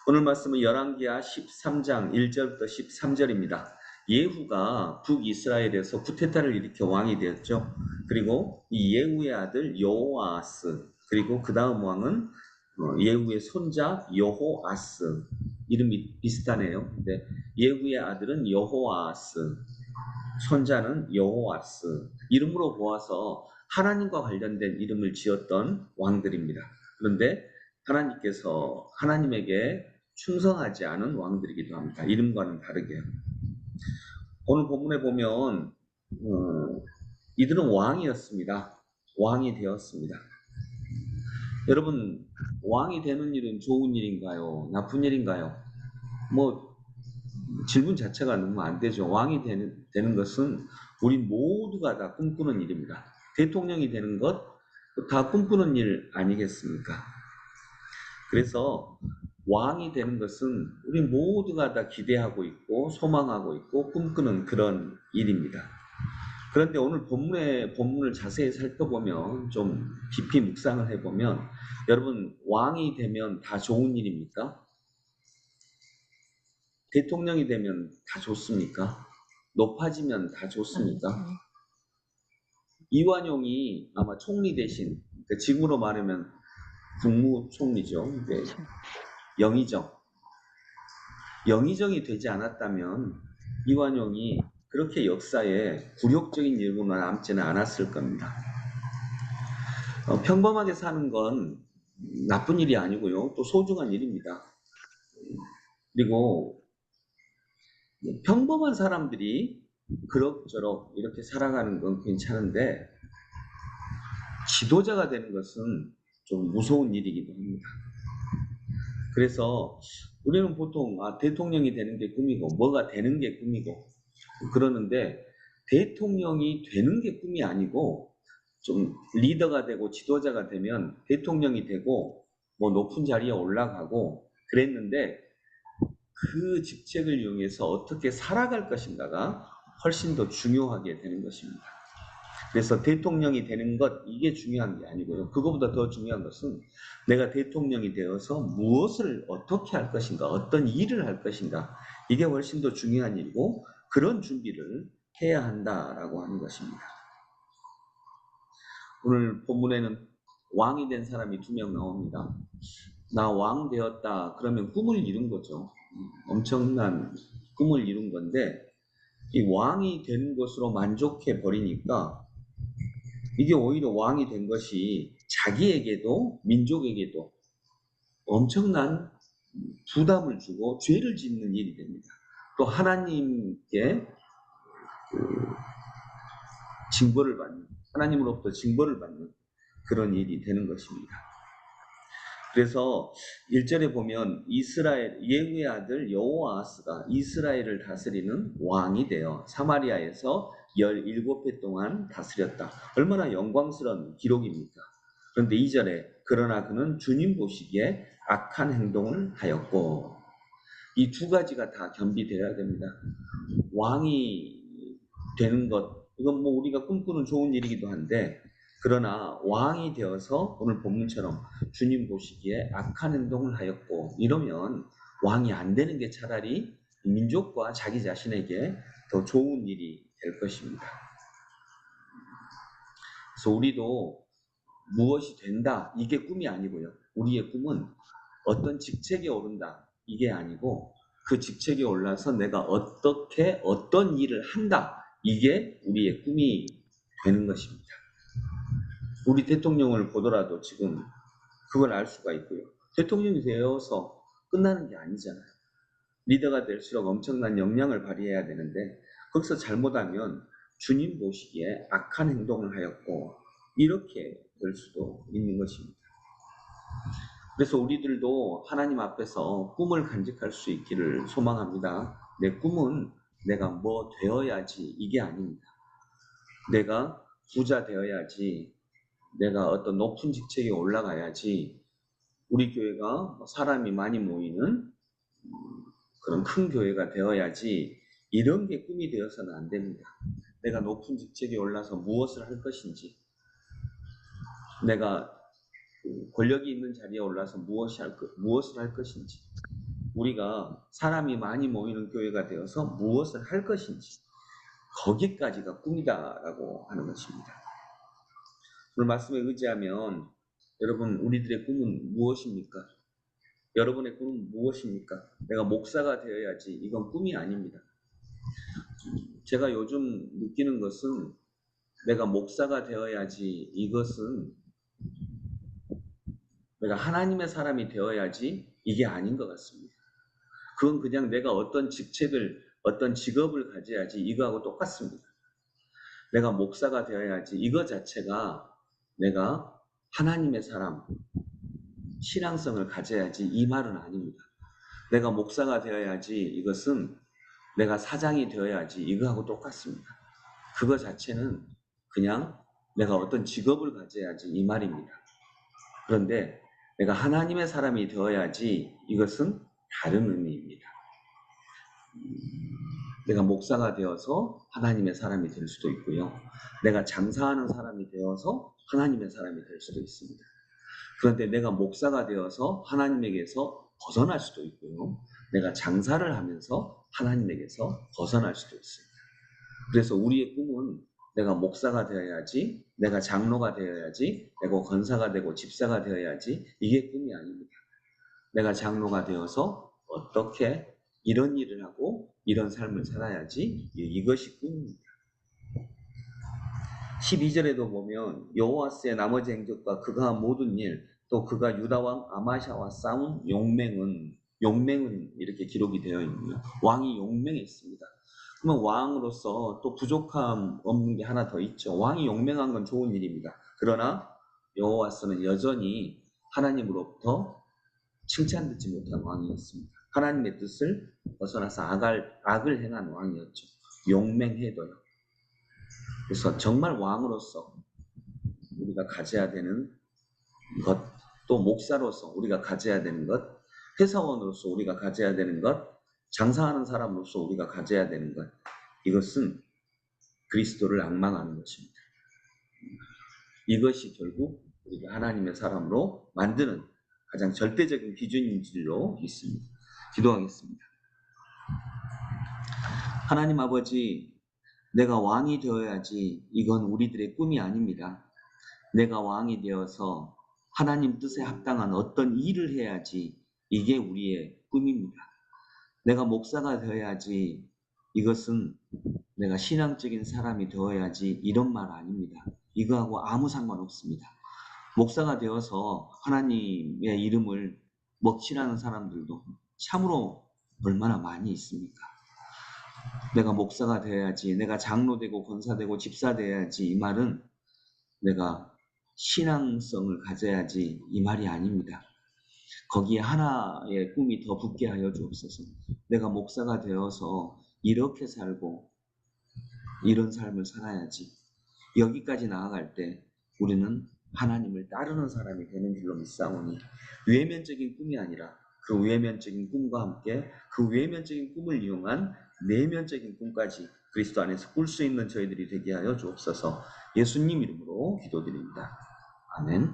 오늘 말씀은 열왕기하 13장 1절부터 13절입니다. 예후가 북이스라엘에서 쿠데타를 일으켜 왕이 되었죠. 그리고 이 예후의 아들 여호아스, 그리고 그 다음 왕은 예후의 손자 여호아스. 이름이 비슷하네요. 근데 예후의 아들은 여호아스, 손자는 여호아스. 이름으로 보아서 하나님과 관련된 이름을 지었던 왕들입니다. 그런데 하나님께서 하나님에게 충성하지 않은 왕들이기도 합니다. 이름과는 다르게. 오늘 본문에 보면 이들은 왕이었습니다. 왕이 되었습니다. 여러분, 왕이 되는 일은 좋은 일인가요? 나쁜 일인가요? 뭐 질문 자체가 너무 안 되죠. 왕이 되는 것은 우리 모두가 다 꿈꾸는 일입니다. 대통령이 되는 것 다 꿈꾸는 일 아니겠습니까? 그래서 왕이 되는 것은 우리 모두가 다 기대하고 있고 소망하고 있고 꿈꾸는 그런 일입니다. 그런데 오늘 본문을 자세히 살펴보면, 좀 깊이 묵상을 해보면, 여러분, 왕이 되면 다 좋은 일입니까? 대통령이 되면 다 좋습니까? 높아지면 다 좋습니까? 이완용이 아마 총리 대신, 지금으로 말하면 국무총리죠. 네. 영의정이 되지 않았다면 이완용이 그렇게 역사에 굴욕적인 일로만 남지는 않았을 겁니다. 평범하게 사는 건 나쁜 일이 아니고요. 또 소중한 일입니다. 그리고 평범한 사람들이 그럭저럭 이렇게 살아가는 건 괜찮은데, 지도자가 되는 것은 좀 무서운 일이기도 합니다. 그래서 우리는 보통 대통령이 되는 게 꿈이고 뭐가 되는 게 꿈이고 그러는데, 대통령이 되는 게 꿈이 아니고 좀 리더가 되고 지도자가 되면 대통령이 되고 뭐 높은 자리에 올라가고 그랬는데, 그 직책을 이용해서 어떻게 살아갈 것인가가 훨씬 더 중요하게 되는 것입니다. 그래서 대통령이 되는 것, 이게 중요한 게 아니고요. 그거보다 더 중요한 것은 내가 대통령이 되어서 무엇을 어떻게 할 것인가, 어떤 일을 할 것인가, 이게 훨씬 더 중요한 일이고, 그런 준비를 해야 한다라고 하는 것입니다. 오늘 본문에는 왕이 된 사람이 2명 나옵니다. 나 왕 되었다 그러면 꿈을 이룬 거죠. 엄청난 꿈을 이룬 건데, 이 왕이 되는 것으로 만족해 버리니까 이게 오히려 왕이 된 것이 자기에게도 민족에게도 엄청난 부담을 주고 죄를 짓는 일이 됩니다. 또 하나님께 징벌을 받는, 하나님으로부터 징벌을 받는 그런 일이 되는 것입니다. 그래서 1절에 보면 예후의 아들 여호아스가 이스라엘을 다스리는 왕이 되어 사마리아에서 17해 동안 다스렸다. 얼마나 영광스러운 기록입니까? 그런데 2절에 그러나 그는 주님 보시기에 악한 행동을 하였고, 이 두 가지가 다 겸비되어야 됩니다. 왕이 되는 것, 이건 뭐 우리가 꿈꾸는 좋은 일이기도 한데, 그러나 왕이 되어서 오늘 본문처럼 주님 보시기에 악한 행동을 하였고, 이러면 왕이 안 되는 게 차라리 민족과 자기 자신에게 더 좋은 일이 될 것입니다. 그래서 우리도 무엇이 된다, 이게 꿈이 아니고요. 우리의 꿈은 어떤 직책에 오른다, 이게 아니고 그 직책에 올라서 내가 어떻게 어떤 일을 한다, 이게 우리의 꿈이 되는 것입니다. 우리 대통령을 보더라도 지금 그걸 알 수가 있고요. 대통령이 되어서 끝나는 게 아니잖아요. 리더가 될수록 엄청난 역량을 발휘해야 되는데, 거기서 잘못하면 주님 보시기에 악한 행동을 하였고, 이렇게 될 수도 있는 것입니다. 그래서 우리들도 하나님 앞에서 꿈을 간직할 수 있기를 소망합니다. 내 꿈은 내가 뭐 되어야지, 이게 아닙니다. 내가 부자 되어야지, 내가 어떤 높은 직책에 올라가야지, 우리 교회가 사람이 많이 모이는 그런 큰 교회가 되어야지, 이런 게 꿈이 되어서는 안 됩니다. 내가 높은 직책에 올라서 무엇을 할 것인지, 내가 권력이 있는 자리에 올라서 무엇을 할 것인지, 우리가 사람이 많이 모이는 교회가 되어서 무엇을 할 것인지 거기까지가 꿈이다라고 하는 것입니다. 오늘 말씀에 의지하면 여러분 우리들의 꿈은 무엇입니까? 여러분의 꿈은 무엇입니까? 내가 목사가 되어야지 이건 꿈이 아닙니다. 제가 요즘 느끼는 것은 내가 목사가 되어야지 이것은 내가 하나님의 사람이 되어야지 이게 아닌 것 같습니다. 그건 그냥 내가 어떤 직책을 어떤 직업을 가져야지 이거하고 똑같습니다. 내가 목사가 되어야지 이거 자체가 내가 하나님의 사람, 신앙성을 가져야지 이 말은 아닙니다. 내가 목사가 되어야지 이것은 내가 사장이 되어야지 이거하고 똑같습니다. 그거 자체는 그냥 내가 어떤 직업을 가져야지 이 말입니다. 그런데 내가 하나님의 사람이 되어야지 이것은 다른 의미입니다. 내가 목사가 되어서 하나님의 사람이 될 수도 있고요. 내가 장사하는 사람이 되어서 하나님의 사람이 될 수도 있습니다. 그런데 내가 목사가 되어서 하나님에게서 벗어날 수도 있고요. 내가 장사를 하면서 하나님에게서 벗어날 수도 있습니다. 그래서 우리의 꿈은 내가 목사가 되어야지, 내가 장로가 되어야지, 내가 권사가 되고 집사가 되어야지 이게 꿈이 아닙니다. 내가 장로가 되어서 어떻게 이런 일을 하고 이런 삶을 살아야지 이것이 꿈입니다. 12절에도 보면 여호와스의 나머지 행적과 그가 한 모든 일, 또 그가 유다왕 아마샤와 싸운 용맹은 이렇게 기록이 되어 있네요. 왕이 용맹했습니다. 그러면 왕으로서 또 부족함 없는 게 하나 더 있죠. 왕이 용맹한 건 좋은 일입니다. 그러나 여호와스는 여전히 하나님으로부터 칭찬듣지 못한 왕이었습니다. 하나님의 뜻을 벗어나서 악을 행한 왕이었죠. 용맹해도요. 그래서 정말 왕으로서 우리가 가져야 되는 것, 또 목사로서 우리가 가져야 되는 것, 회사원으로서 우리가 가져야 되는 것, 장사하는 사람으로서 우리가 가져야 되는 것, 이것은 그리스도를 앙망하는 것입니다. 이것이 결국 우리가 하나님의 사람으로 만드는 가장 절대적인 기준인 줄로 믿습니다. 기도하겠습니다. 하나님 아버지, 내가 왕이 되어야지 이건 우리들의 꿈이 아닙니다. 내가 왕이 되어서 하나님 뜻에 합당한 어떤 일을 해야지 이게 우리의 꿈입니다. 내가 목사가 되어야지 이것은 내가 신앙적인 사람이 되어야지 이런 말 아닙니다. 이거하고 아무 상관없습니다. 목사가 되어서 하나님의 이름을 먹칠하는 사람들도 참으로 얼마나 많이 있습니까? 내가 목사가 되어야지, 내가 장로 되고 권사 되고 집사 되어야지 이 말은 내가 신앙성을 가져야지 이 말이 아닙니다. 거기에 하나의 꿈이 더 붙게 하여 주옵소서. 내가 목사가 되어서 이렇게 살고 이런 삶을 살아야지. 여기까지 나아갈 때 우리는 하나님을 따르는 사람이 되는 줄로 믿사오니 외면적인 꿈이 아니라 그 외면적인 꿈과 함께 그 외면적인 꿈을 이용한 내면적인 꿈까지 그리스도 안에서 꿀 수 있는 저희들이 되게 하여 주옵소서. 예수님 이름으로 기도드립니다. 아멘.